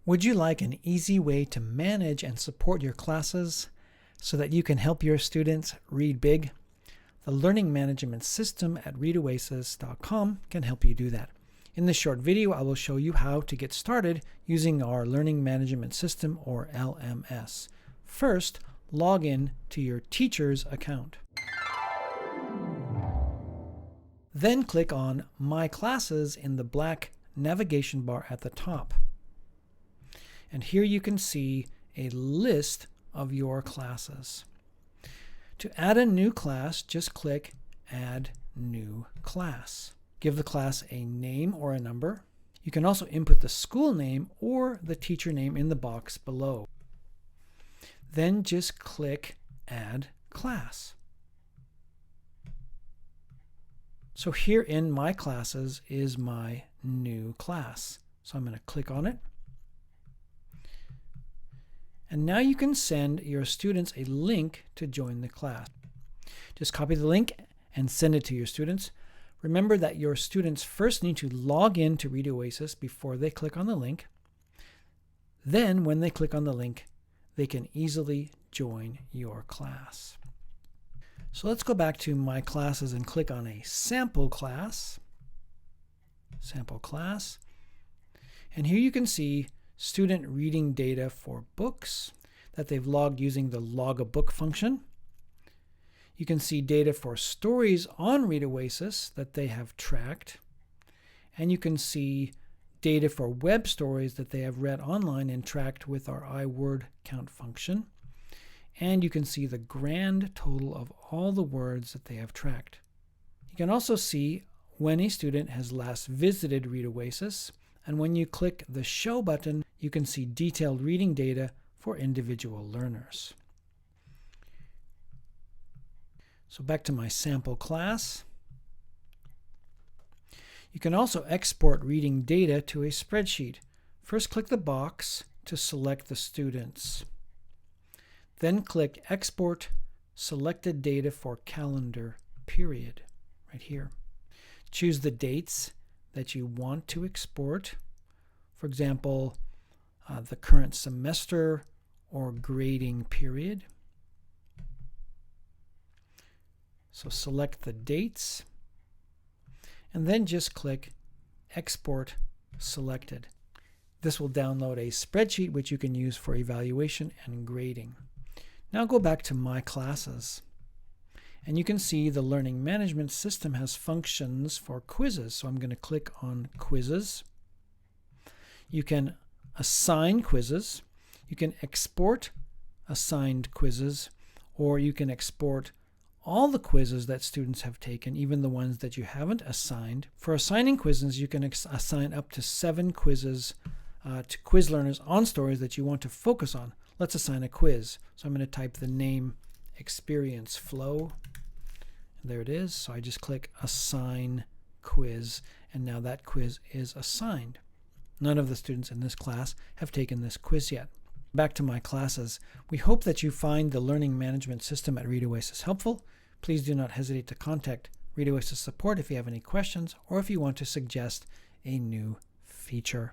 Would you like an easy way to manage and support your classes so that you can help your students read big? The learning management system at ReadOasis.com can help you do that. In this short video, I will show you how to get started using our learning management system, or LMS. First, log in to your teacher's account. Then click on My Classes in the black navigation bar at the top. And here you can see a list of your classes. To add a new class, just click Add New Class. Give the class a name or a number. You can also input the school name or the teacher name in the box below. Then just click Add Class. So here in My Classes is my new class. So I'm going to click on it. And now you can send your students a link to join the class. Just copy the link and send it to your students. Remember that your students first need to log in to ReadOasis before they click on the link. Then when they click on the link, they can easily join your class. So let's go back to My Classes and click on a sample class. Sample class. And here you can see student reading data for books that they've logged using the log a book function. You can see data for stories on ReadOasis that they have tracked. And you can see data for web stories that they have read online and tracked with our iWord count function. And you can see the grand total of all the words that they have tracked. You can also see when a student has last visited ReadOasis. And when you click the Show button, you can see detailed reading data for individual learners. So back to my sample class. You can also export reading data to a spreadsheet. First, click the box to select the students. Then click Export Selected Data for Calendar Period, right here. Choose the dates that you want to export. For example, the current semester or grading period. So select the dates and then just click Export Selected. This will download a spreadsheet which you can use for evaluation and grading. Now go back to My Classes. And you can see the learning management system has functions for quizzes. So I'm going to click on Quizzes. You can assign quizzes. You can export assigned quizzes, or you can export all the quizzes that students have taken, even the ones that you haven't assigned. For assigning quizzes, you can assign up to 7 quizzes to quiz learners on stories that you want to focus on. Let's assign a quiz. So I'm going to type the name Experience Flow. There it is. So I just click Assign Quiz, and now that quiz is assigned. None of the students in this class have taken this quiz yet. Back to My Classes. We hope that you find the learning management system at ReadOasis helpful. Please do not hesitate to contact ReadOasis support if you have any questions or if you want to suggest a new feature.